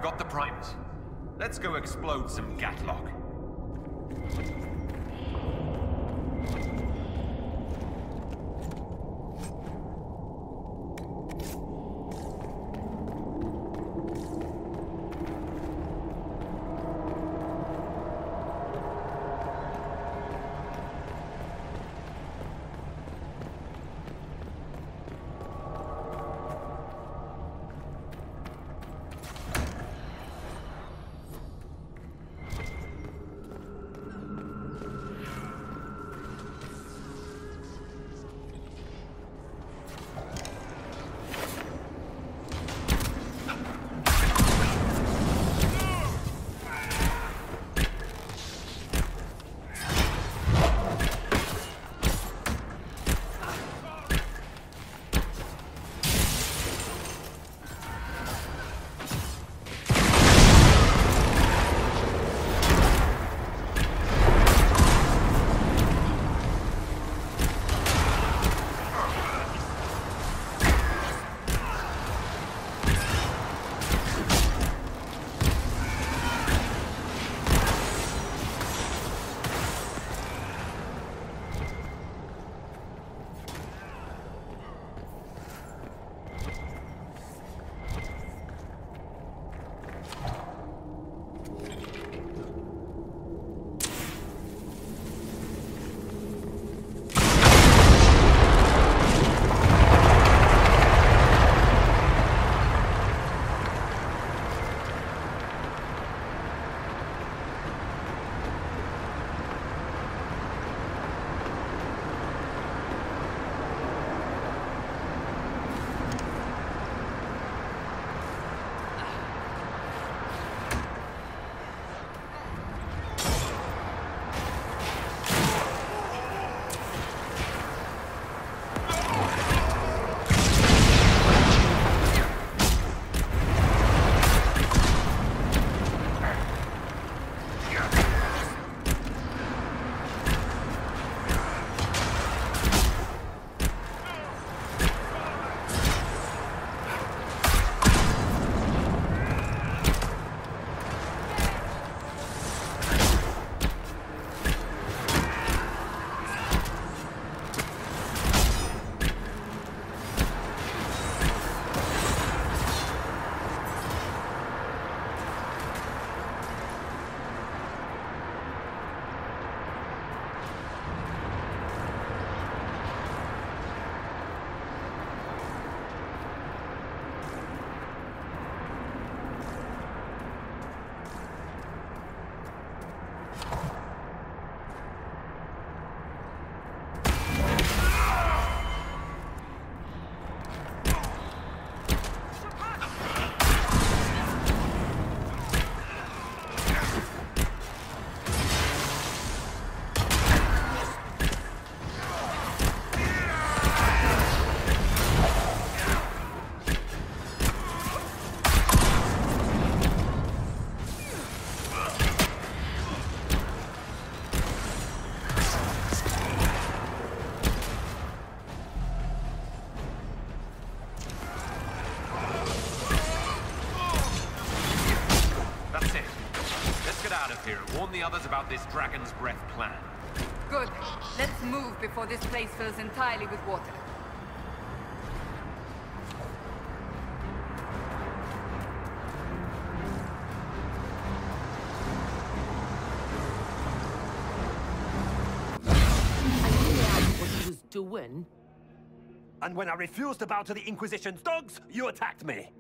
we've got the primers. Let's go explode some Gatlock. Warn the others about this Dragon's Breath plan. Good. Let's move before this place fills entirely with water. I knew what he was doing. And when I refused to bow to the Inquisition's dogs, you attacked me.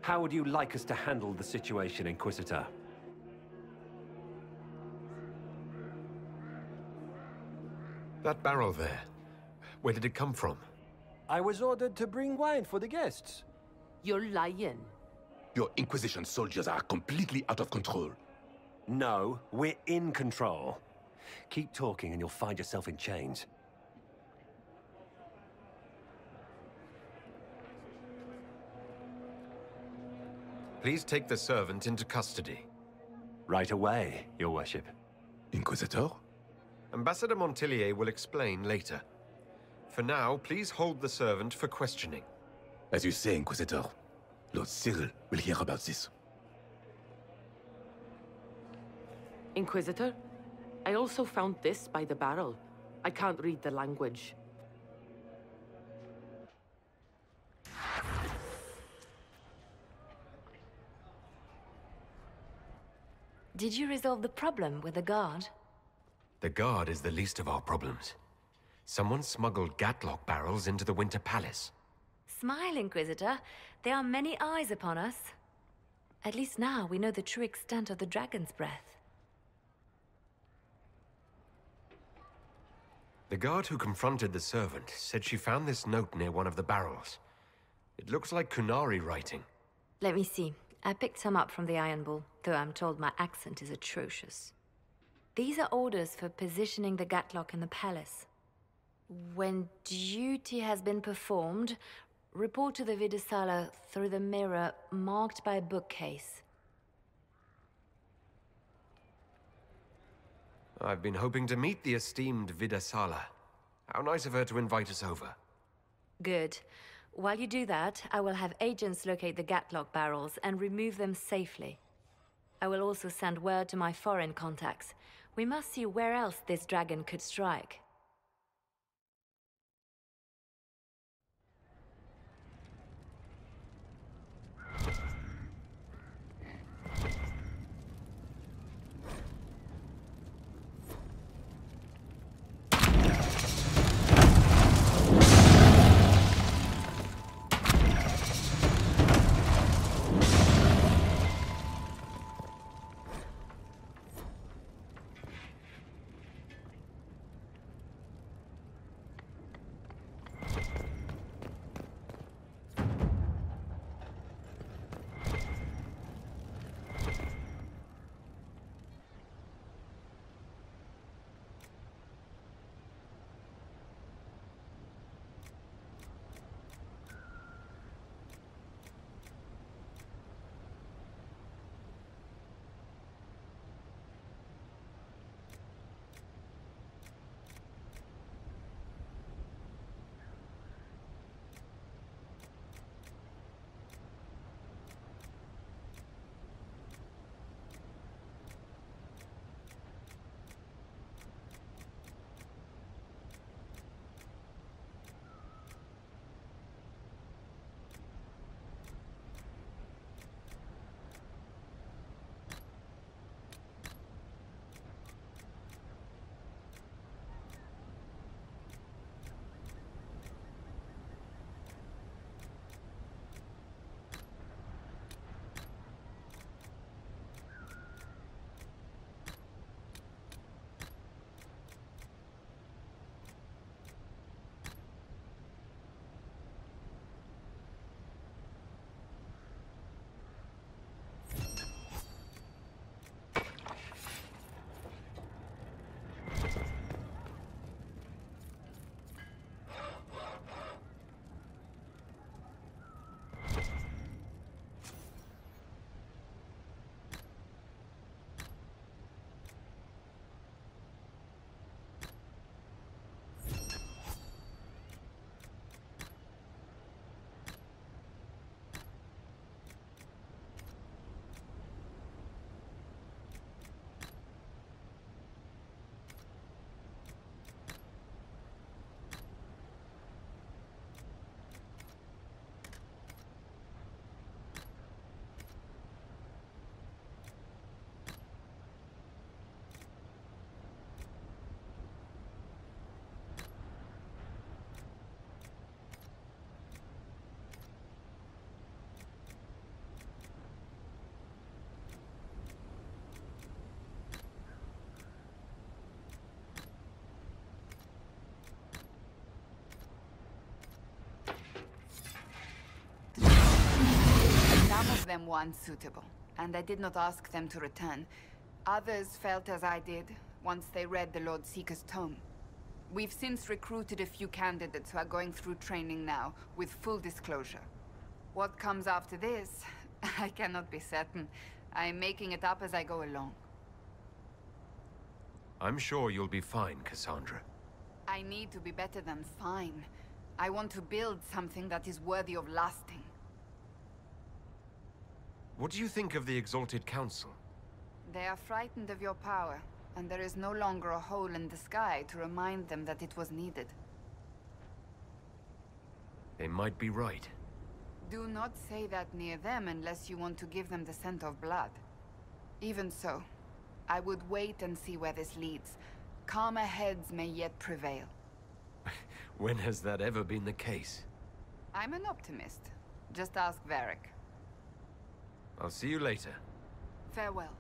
How would you like us to handle the situation, Inquisitor? That barrel there, where did it come from? I was ordered to bring wine for the guests. You're lying. Your Inquisition soldiers are completely out of control. No, we're in control. Keep talking and you'll find yourself in chains. Please take the servant into custody. Right away, Your Worship. Inquisitor? Ambassador Montillier will explain later. For now, please hold the servant for questioning. As you say, Inquisitor. Lord Cyril will hear about this. Inquisitor, I also found this by the barrel. I can't read the language. Did you resolve the problem with the guard? The guard is the least of our problems. Someone smuggled Gatlock barrels into the Winter Palace. Smile, Inquisitor. There are many eyes upon us. At least now we know the true extent of the dragon's breath. The guard who confronted the servant said she found this note near one of the barrels. It looks like Kunari writing. Let me see. I picked some up from the Iron Bull, though I'm told my accent is atrocious. These are orders for positioning the Gatlock in the palace. When duty has been performed, report to the Vidasala through the mirror marked by a bookcase. I've been hoping to meet the esteemed Vidasala. How nice of her to invite us over. Good. While you do that, I will have agents locate the Gatlock barrels and remove them safely. I will also send word to my foreign contacts. We must see where else this dragon could strike. Some of them were unsuitable, and I did not ask them to return. Others felt as I did, once they read the Lord Seeker's tome. We've since recruited a few candidates who are going through training now, with full disclosure. What comes after this, I cannot be certain. I am making it up as I go along. I'm sure you'll be fine, Cassandra. I need to be better than fine. I want to build something that is worthy of lasting. What do you think of the Exalted Council? They are frightened of your power, and there is no longer a hole in the sky to remind them that it was needed. They might be right. Do not say that near them unless you want to give them the scent of blood. Even so, I would wait and see where this leads. Calmer heads may yet prevail. When has that ever been the case? I'm an optimist. Just ask Varric. I'll see you later. Farewell.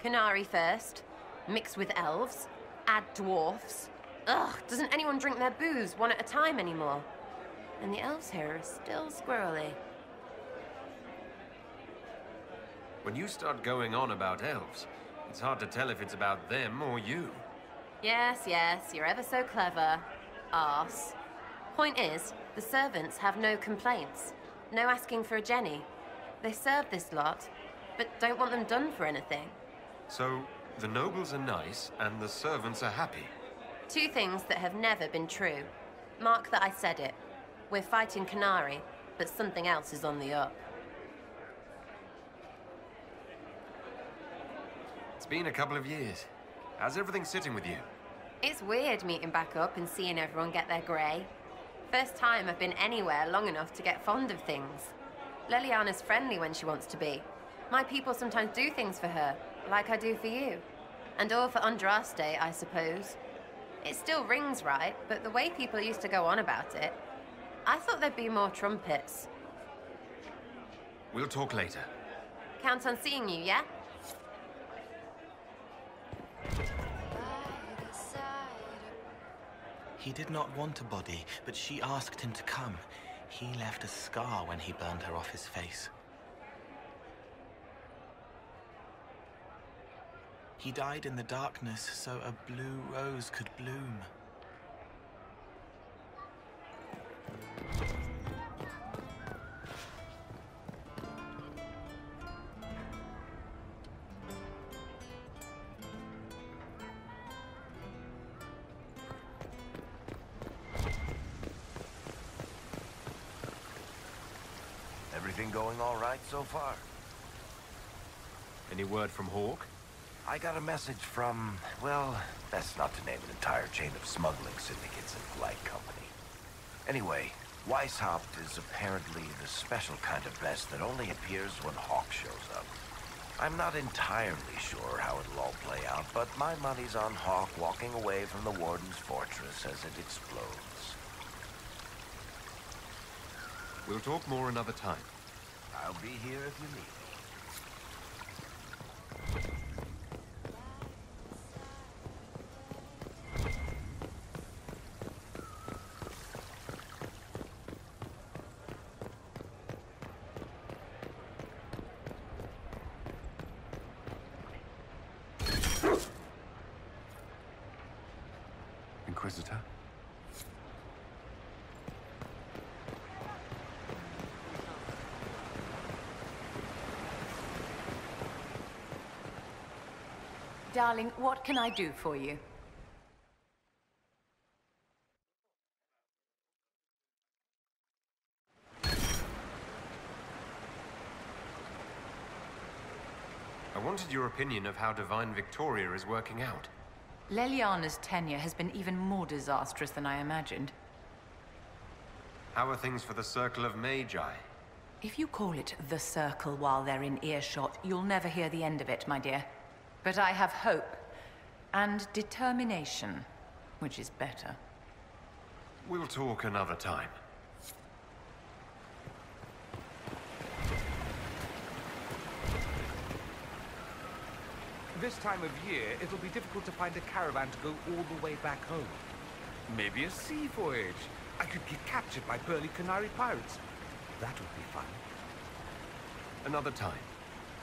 Qunari first, mix with elves, add dwarfs. Ugh, doesn't anyone drink their booze one at a time anymore? And the elves here are still squirrely. When you start going on about elves, it's hard to tell if it's about them or you. Yes, yes, you're ever so clever. Arse. Point is, the servants have no complaints. No asking for a Jenny. They serve this lot, but don't want them done for anything. So, the nobles are nice, and the servants are happy. Two things that have never been true. Mark that I said it. We're fighting Qunari, but something else is on the up. It's been a couple of years. How's everything sitting with you? It's weird meeting back up and seeing everyone get their grey. First time I've been anywhere long enough to get fond of things. Leliana's friendly when she wants to be. My people sometimes do things for her, like I do for you. And all for Andraste, I suppose. It still rings right, but the way people used to go on about it, I thought there'd be more trumpets. We'll talk later. Count on seeing you, yeah? He did not want a body, but she asked him to come. He left a scar when he burned her off his face. He died in the darkness so a blue rose could bloom. Everything going all right so far? Any word from Hawk? I got a message from, well, best not to name an entire chain of smuggling syndicates and flight company. Anyway, Weishaupt is apparently the special kind of best that only appears when Hawk shows up. I'm not entirely sure how it'll all play out, but my money's on Hawk walking away from the Warden's fortress as it explodes. We'll talk more another time. I'll be here if you need me. Inquisitor? Darling, what can I do for you? I wanted your opinion of how Divine Victoria is working out. Leliana's tenure has been even more disastrous than I imagined. How are things for the Circle of Magi? If you call it the Circle while they're in earshot, you'll never hear the end of it, my dear. But I have hope and determination, which is better. We'll talk another time. This time of year, it'll be difficult to find a caravan to go all the way back home. Maybe a sea voyage. I could get captured by burly Qunari pirates. That would be fun. Another time.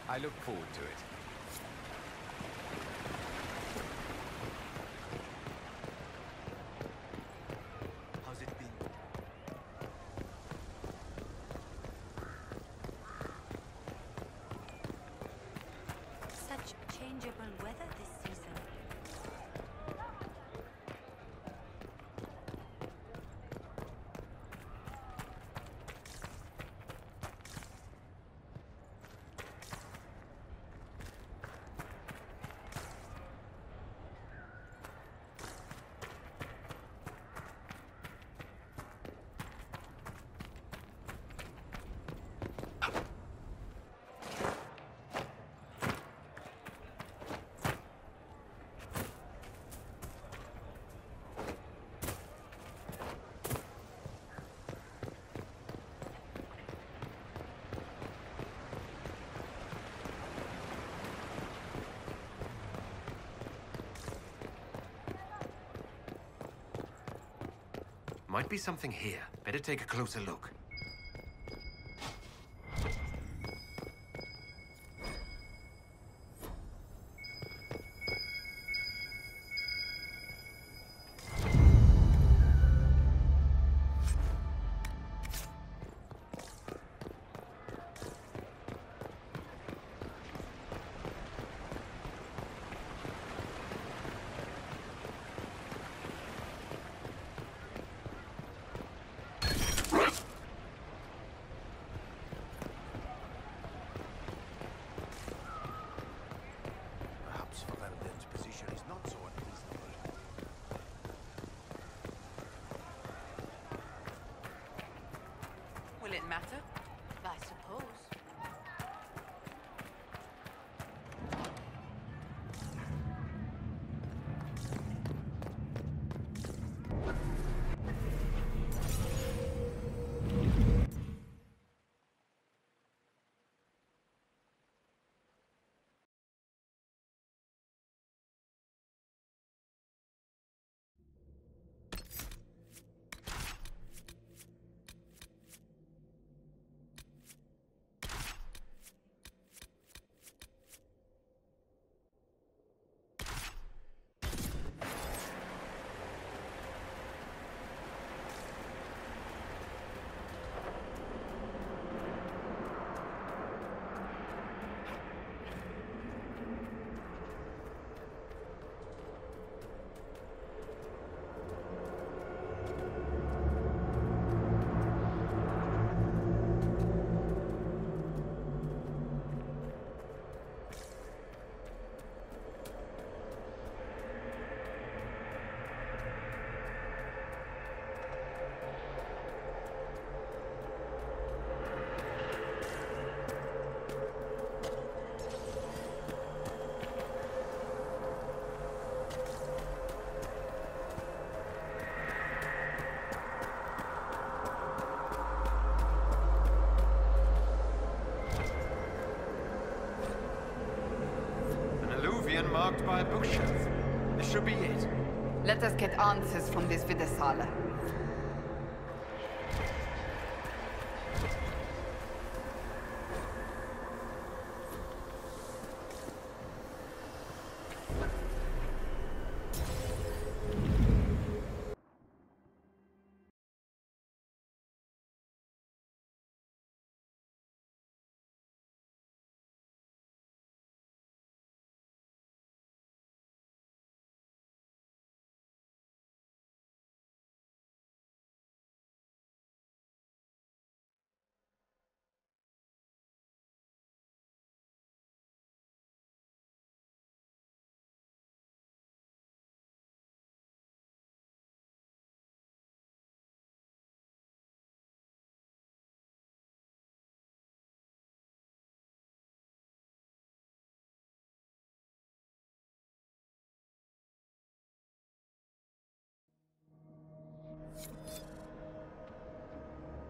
I look forward to it. How's it been? Might be something here. Better take a closer look. Will it matter? I suppose. Marked by a bookshelf. This should be it. Let us get answers from this Vidasala.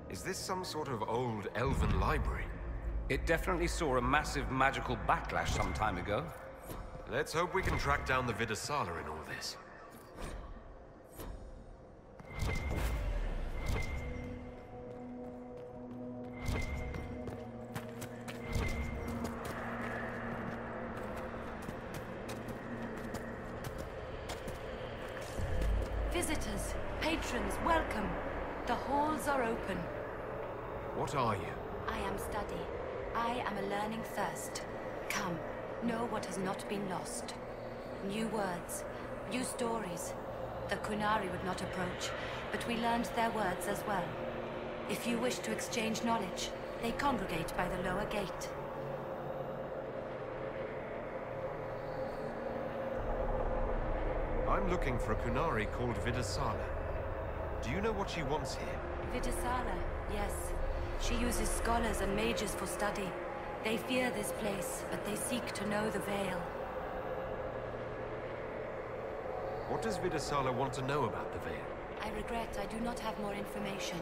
Is this some sort of old elven library? It definitely saw a massive magical backlash some time ago. Let's hope we can track down the Vidasala in all this. Visitors, patrons, welcome. The halls are open. What are you? I am study. I am a learning thirst. Come, know what has not been lost. New words, new stories. The Kunari would not approach, but we learned their words as well. If you wish to exchange knowledge, they congregate by the lower gate. I'm looking for a Kunari called Vidasala. Do you know what she wants here? Vidasala, yes. She uses scholars and mages for study. They fear this place, but they seek to know the Veil. What does Vidasala want to know about the Veil? I regret I do not have more information.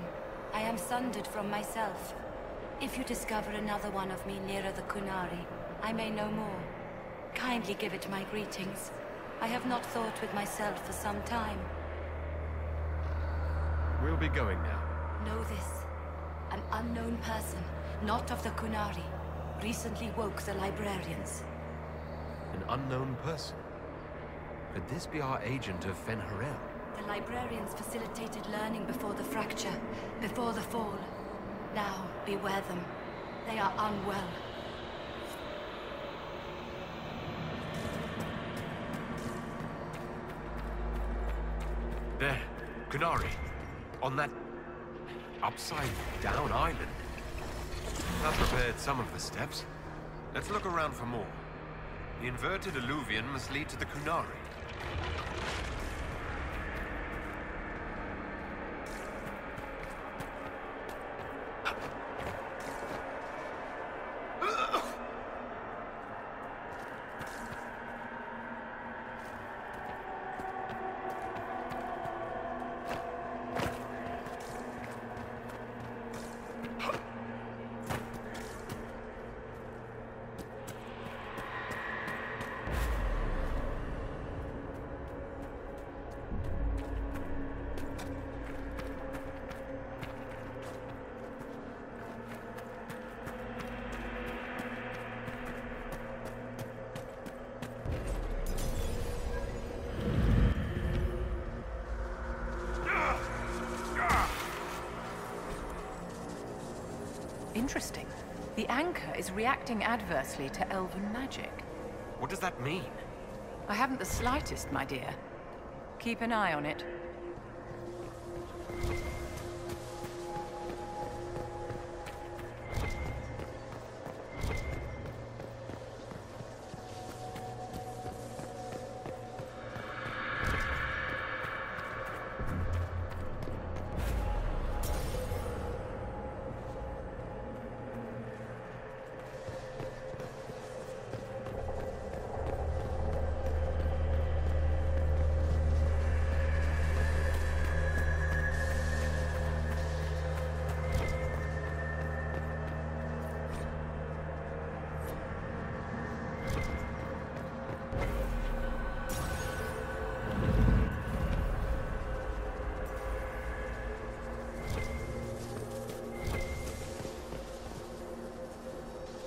I am sundered from myself. If you discover another one of me nearer the Kunari, I may know more. Kindly give it my greetings. I have not thought with myself for some time. We'll be going now. Know this. An unknown person, not of the Kunari, recently woke the librarians. An unknown person? Could this be our agent of Fen'Harel? The librarians facilitated learning before the fracture, before the fall. Now, beware them. They are unwell. There, Kunari. On that upside-down island. That prepared some of the steps. Let's look around for more. The inverted alluvion must lead to the Kunari. Interesting. The anchor is reacting adversely to elven magic. What does that mean? I haven't the slightest, my dear. Keep an eye on it.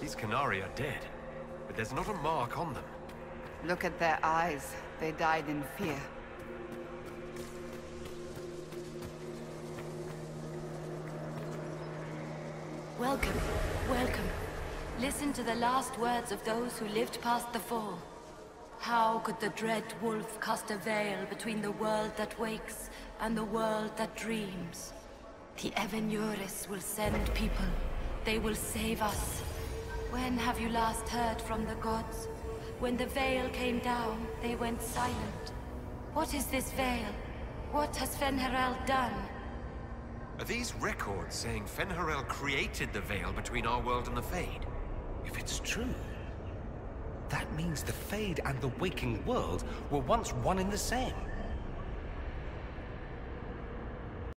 These Kunari are dead, but there's not a mark on them. Look at their eyes. They died in fear. Welcome, welcome. Listen to the last words of those who lived past the fall. How could the dread wolf cast a veil between the world that wakes and the world that dreams? The Evenures will send people. They will save us. When have you last heard from the gods? When the veil came down, they went silent. What is this veil? What has Fen'Harel done? Are these records saying Fen'Harel created the veil between our world and the Fade? If it's true, that means the Fade and the waking world were once one and the same.